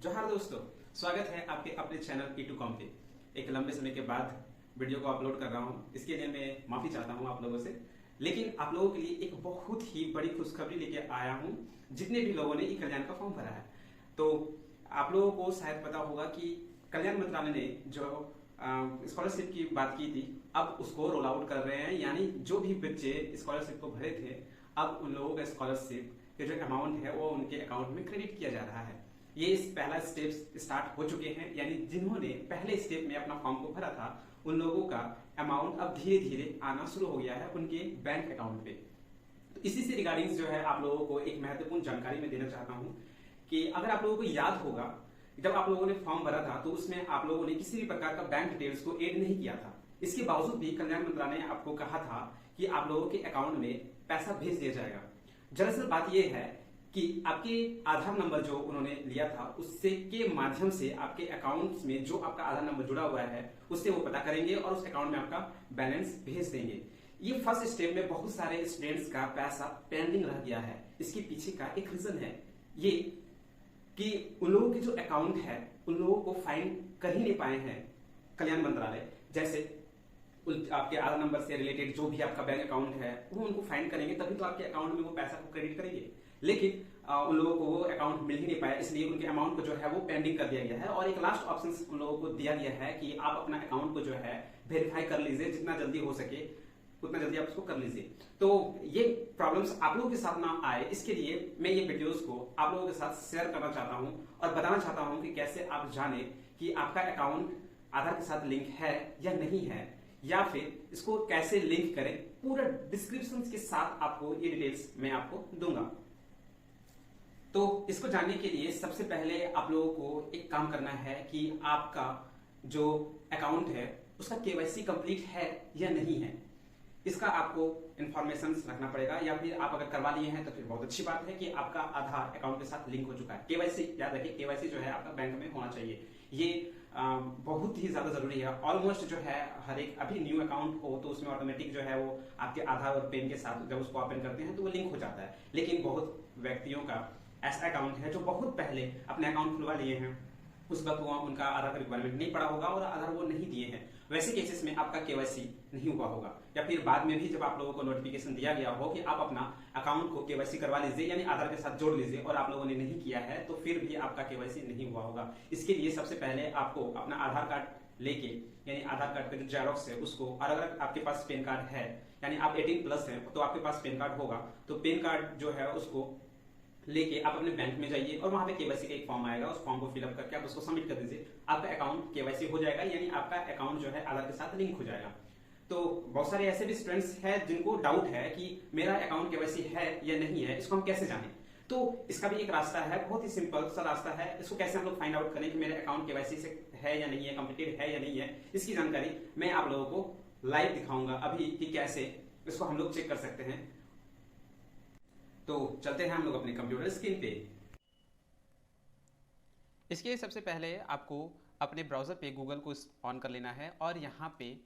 जोहार दोस्तों, स्वागत है आपके अपने चैनल E2Com पे। एक लंबे समय के बाद वीडियो को अपलोड कर रहा हूँ, इसके लिए मैं माफी चाहता हूँ आप लोगों से। लेकिन आप लोगों के लिए एक बहुत ही बड़ी खुशखबरी लेके आया हूँ। जितने भी लोगों ने ई कल्याण का फॉर्म भरा है, तो आप लोगों को शायद पता होगा कि कल्याण मंत्रालय ने जो स्कॉलरशिप की बात की थी, अब उसको रोल आउट कर रहे हैं। यानी जो भी बच्चे स्कॉलरशिप को भरे थे, अब उन लोगों का स्कॉलरशिप के जो अमाउंट है वो उनके अकाउंट में क्रेडिट किया जा रहा है। ये इस पहला स्टेप स्टार्ट हो चुके हैं। यानी जिन्होंने पहले स्टेप में अपना फॉर्म को भरा था, उन लोगों का अमाउंट अब धीरे धीरे आना शुरू हो गया है उनके बैंक अकाउंट पे। तो इसी से रिगार्डिंग जो है आप लोगों को एक महत्वपूर्ण जानकारी मैं देना चाहता हूं कि अगर आप लोगों को याद होगा, जब आप लोगों ने फॉर्म भरा था तो उसमें आप लोगों ने किसी भी प्रकार का बैंक डिटेल्स को ऐड नहीं किया था। इसके बावजूद भी कल्याण मंत्रालय ने आपको कहा था कि आप लोगों के अकाउंट में पैसा भेज दिया जाएगा। दरअसल बात यह है कि आपके आधार नंबर जो उन्होंने लिया था, उससे के माध्यम से आपके अकाउंट में जो आपका आधार नंबर जुड़ा हुआ है उससे वो पता करेंगे और उस अकाउंट में आपका बैलेंस भेज देंगे। ये फर्स्ट स्टेप में बहुत सारे स्टूडेंट्स का पैसा पेंडिंग रह गया है। इसके पीछे का एक रीजन है ये कि उन लोगों के जो अकाउंट है उन लोगों को फाइंड कर ही नहीं पाए हैं कल्याण मंत्रालय। जैसे आपके आधार नंबर से रिलेटेड जो भी आपका बैंक अकाउंट है वो उनको फाइंड करेंगे, तभी तो आपके अकाउंट में वो पैसा को क्रेडिट करेंगे। लेकिन उन लोगों को वो अकाउंट मिल ही नहीं पाया, इसलिए उनके अमाउंट को जो है वो पेंडिंग कर दिया गया है। और एक लास्ट ऑप्शन उन लोगों को दिया गया है कि आप अपना अकाउंट को जो है वेरीफाई कर लीजिए, जितना जल्दी हो सके उतना जल्दी आप उसको कर लीजिए। तो ये प्रॉब्लम्स आप लोगों के साथ ना आए, इसके लिए मैं ये वीडियोस को आप लोगों के साथ शेयर करना चाहता हूं और बताना चाहता हूं कि कैसे आप जाने कि आपका अकाउंट आधार के साथ लिंक है या नहीं है, या फिर इसको कैसे लिंक करें। पूरा डिस्क्रिप्शन के साथ आपको ये डिटेल्स मैं आपको दूंगा। तो इसको जानने के लिए सबसे पहले आप लोगों को एक काम करना है कि आपका जो अकाउंट है उसका केवाईसी कंप्लीट है या नहीं है, इसका आपको इंफॉर्मेशन रखना पड़ेगा। या फिर आप अगर करवा लिए हैं तो फिर बहुत अच्छी बात है कि आपका आधार अकाउंट के साथ लिंक हो चुका है। केवाईसी याद रखिए, केवाईसी जो है आपका बैंक में होना चाहिए। ये बहुत ही ज्यादा जरूरी है। ऑलमोस्ट जो है हर एक अभी न्यू अकाउंट हो तो उसमें ऑटोमेटिक जो है वो आपके आधार और पेन के साथ जब उसको ओपन करते हैं तो वो लिंक हो जाता है। लेकिन बहुत व्यक्तियों का ऐसा अकाउंट है जो बहुत पहले अपने अकाउंट खुलवा लिए हैं, उस वक्त वो उनका आधार का रिक्वायरमेंट नहीं पड़ा होगा और आधार वो नहीं दिए हैं। वैसे केसेस में आपका केवाईसी नहीं हुआ होगा, या फिर बाद में भी जब आप लोगों को नोटिफिकेशन दिया गया हो कि आप अपना अकाउंट को केवाईसी करवा लीजिए यानी आधार के साथ जोड़ लीजिए और आप लोगों ने नहीं किया है, तो फिर भी आपका केवाईसी नहीं हुआ होगा। इसके लिए सबसे पहले आपको अपना आधार कार्ड लेके, यानी आधार कार्ड का जो जेरोक्स है उसको, और अगर आपके पास पैन कार्ड है यानी आप 18+ हैं तो आपके पास पैन कार्ड होगा, तो पैन कार्ड जो है उसको लेके आप अपने बैंक में जाइए और वहां पे केवाईसी का एक फॉर्म आएगा, उस फॉर्म को फिलअप करके आप उसको सबमिट कर दीजिए। आपका अकाउंट केवाईसी हो जाएगा, यानी आपका अकाउंट जो है आधार के साथ लिंक हो जाएगा। तो बहुत सारे ऐसे भी स्टूडेंट्स हैं जिनको डाउट है कि मेरा अकाउंट केवाईसी है या नहीं है, इसको हम कैसे जानें। तो इसका भी एक रास्ता है, बहुत ही सिंपल सा रास्ता है। इसको कैसे हम लोग फाइंड आउट करें कि मेरे अकाउंट केवाईसी से है या नहीं है, कंप्लीटेड है या नहीं है, इसकी जानकारी मैं आप लोगों को लाइव दिखाऊंगा अभी कि कैसे इसको हम लोग चेक कर सकते हैं। तो चलते हैं हम लोग अपने कंप्यूटर स्क्रीन पे। इसके लिए सबसे पहले आपको अपने ब्राउजर पे गूगल को ऑन कर लेना है और यहाँ पे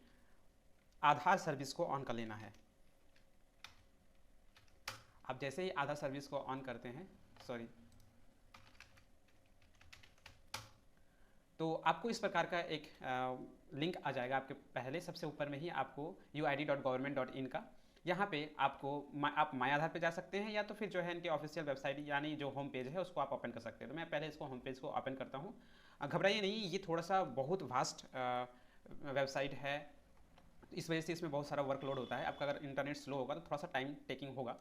आधार सर्विस को ऑन कर लेना है। आप जैसे ही आधार सर्विस को ऑन करते हैं, तो आपको इस प्रकार का एक लिंक आ जाएगा आपके पहले सबसे ऊपर में ही, आपको uid.government.in का। यहाँ पे आपको आप माय आधार पे जा सकते हैं, या तो फिर जो है इनके ऑफिशियल वेबसाइट यानी जो होम पेज है उसको आप ओपन कर सकते हैं। तो मैं पहले इसको होम पेज को ओपन करता हूँ। घबराइए नहीं, ये थोड़ा सा बहुत वास्ट वेबसाइट है, इस वजह से इसमें बहुत सारा वर्कलोड होता है। आपका अगर इंटरनेट स्लो होगा तो थोड़ा सा टाइम टेकिंग होगा,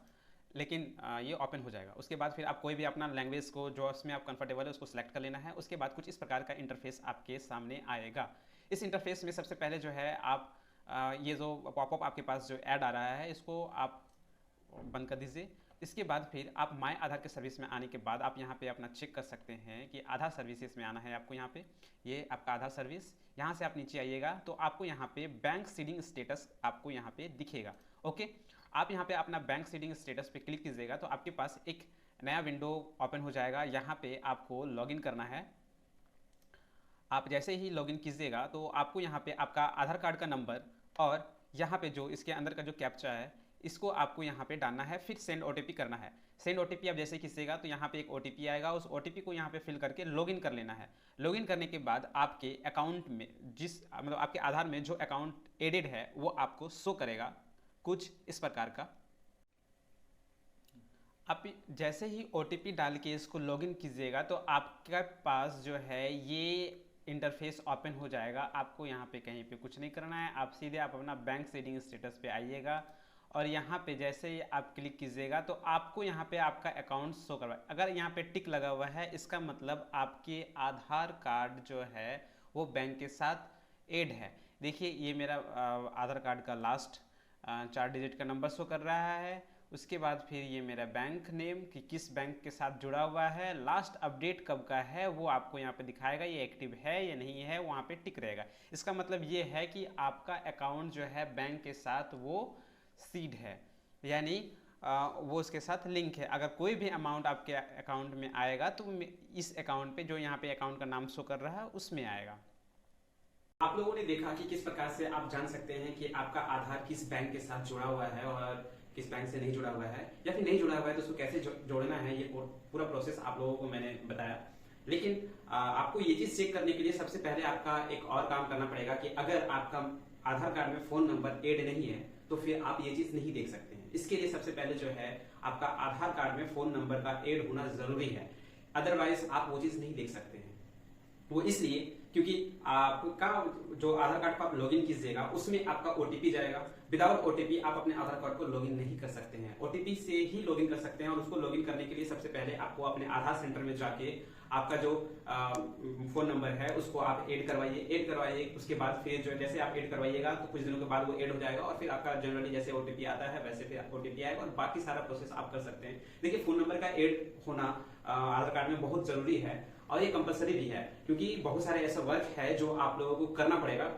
लेकिन ये ओपन हो जाएगा। उसके बाद फिर आप कोई भी अपना लैंग्वेज को जो उसमें आप कंफर्टेबल है उसको सिलेक्ट कर लेना है। उसके बाद कुछ इस प्रकार का इंटरफेस आपके सामने आएगा। इस इंटरफेस में सबसे पहले जो है आप ये जो पॉपअप आपके पास जो ऐड आ रहा है इसको आप बंद कर दीजिए। इसके बाद फिर आप माय आधार के सर्विस में आने के बाद आप यहाँ पे अपना चेक कर सकते हैं कि आधार सर्विसेज में आना है आपको। यहाँ पे ये आपका आधार सर्विस, यहाँ से आप नीचे आइएगा तो आपको यहाँ पे बैंक सीडिंग स्टेटस आपको यहाँ पे दिखेगा। ओके, आप यहाँ पे अपना बैंक सीडिंग स्टेटस पे क्लिक कीजिएगा तो आपके पास एक नया विंडो ओपन हो जाएगा। यहाँ पे आपको लॉगिन करना है। आप जैसे ही लॉगिन कीजिएगा तो आपको यहाँ पे आपका आधार कार्ड का नंबर और यहाँ पे जो इसके अंदर का जो कैप्चा है इसको आपको यहाँ पे डालना है, फिर सेंड ओटीपी करना है। सेंड ओटीपी आप जैसे खींचेगा तो यहाँ पे एक ओटीपी आएगा, उस ओटीपी को यहाँ पे फिल करके लॉगिन कर लेना है। लॉगिन करने के बाद आपके अकाउंट में मतलब आपके आधार में जो अकाउंट एडेड है वो आपको शो करेगा कुछ इस प्रकार का। आप जैसे ही ओटीपी डाल के इसको लॉगिन कीजिएगा तो आपके पास जो है ये इंटरफेस ओपन हो जाएगा। आपको यहाँ पे कहीं पे कुछ नहीं करना है, आप सीधे अपना बैंक सेटिंग स्टेटस पे आइएगा और यहाँ पे जैसे ही आप क्लिक कीजिएगा तो आपको यहाँ पे आपका अकाउंट शो करवा। अगर यहाँ पे टिक लगा हुआ है इसका मतलब आपके आधार कार्ड जो है वो बैंक के साथ ऐड है। देखिए ये मेरा आधार कार्ड का लास्ट 4 डिजिट का नंबर शो कर रहा है। उसके बाद फिर ये मेरा बैंक नेम कि किस बैंक के साथ जुड़ा हुआ है, लास्ट अपडेट कब का है वो आपको यहाँ पे दिखाएगा, ये एक्टिव है या नहीं है, वहाँ पे टिक रहेगा। इसका मतलब ये है कि आपका अकाउंट जो है बैंक के साथ वो सीड है, यानी वो उसके साथ लिंक है। अगर कोई भी अमाउंट आपके अकाउंट में आएगा तो इस अकाउंट पे जो यहाँ पे अकाउंट का नाम शो कर रहा है उसमें आएगा। आप लोगों ने देखा कि किस प्रकार से आप जान सकते हैं कि आपका आधार किस बैंक के साथ जुड़ा हुआ है और किस बैंक से नहीं जुड़ा हुआ है, या फिर नहीं जुड़ा हुआ है तो उसको कैसे जोड़ना है। ये पूरा प्रोसेस आप लोगों को मैंने बताया। लेकिन आपको ये चीज चेक करने के लिए सबसे पहले आपका एक और काम करना पड़ेगा कि अगर आपका आधार कार्ड में फोन नंबर ऐड नहीं है तो फिर आप ये चीज नहीं देख सकते हैं। इसके लिए सबसे पहले जो है आपका आधार कार्ड में फोन नंबर का ऐड होना जरूरी है, अदरवाइज आप वो चीज नहीं देख सकते हैं। वो इसलिए क्योंकि आपका जो आधार कार्ड पर आप लॉगिन कीजिएगा उसमें आपका ओटीपी जाएगा। विदाउट ओटीपी आप अपने आधार कार्ड को लॉगिन नहीं कर सकते हैं, ओटीपी से ही लॉगिन कर सकते हैं। और उसको लॉगिन करने के लिए सबसे पहले आपको अपने आधार सेंटर में जाके आपका जो फोन नंबर है उसको आप ऐड करवाइए। उसके बाद फिर जो जैसे आप ऐड करवाइएगा तो कुछ दिनों के बाद वो ऐड हो जाएगा और फिर आपका जनरली जैसे ओटीपी आता है वैसे फिर ओटीपी आएगा और बाकी सारा प्रोसेस आप कर सकते हैं। देखिए फोन नंबर का ऐड होना आधार कार्ड में बहुत जरूरी है और ये कंपलसरी भी है, क्योंकि बहुत सारे ऐसा वर्क है जो आप लोगों को करना पड़ेगा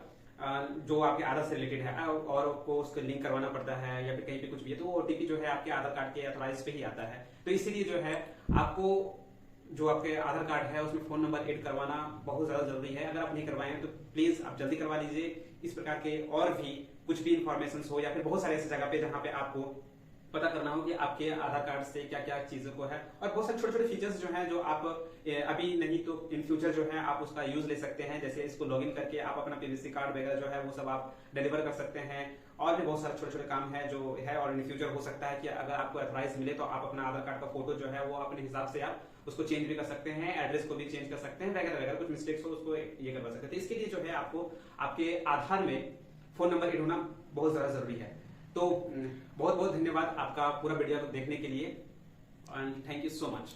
जो आपके आधार से रिलेटेड है और आपको उसको लिंक करवाना पड़ता है या फिर कहीं पे कुछ भी है तो वो ओटीपी जो है आपके आधार कार्ड के ऑथराइज पे ही आता है। तो इसीलिए जो है आपको जो आपके आधार कार्ड है उसमें फोन नंबर ऐड करवाना बहुत ज्यादा जरूरी है। अगर आप नहीं करवाए हैं तो प्लीज आप जल्दी करवा लीजिए। इस प्रकार के और भी कुछ भी इंफॉर्मेशन हो या फिर बहुत सारे ऐसी जगह पे जहाँ पे आपको पता करना हो कि आपके आधार कार्ड से क्या क्या चीजों को है, और बहुत सारे छोटे छोटे फीचर्स जो हैं जो आप अभी नहीं तो इन फ्यूचर जो है आप उसका यूज ले सकते हैं। जैसे इसको लॉगिन करके आप अपना पीवीसी कार्ड वगैरह जो है वो सब आप डिलीवर कर सकते हैं। और भी बहुत सारे छोटे छोटे काम है जो है, और इन फ्यूचर हो सकता है कि अगर आपको अथराइज मिले तो आप अपना आधार कार्ड का फोटो जो है वो अपने हिसाब से आप उसको चेंज भी कर सकते हैं, एड्रेस को भी चेंज कर सकते हैं वगैरह वगैरह। कुछ मिस्टेक्स हो उसको ये करवा सकते हैं। तो इसके लिए जो है आपको आपके आधार में फोन नंबर ऐड होना बहुत ज्यादा जरूरी है। तो बहुत बहुत धन्यवाद आपका पूरा वीडियो देखने के लिए and thank you so much.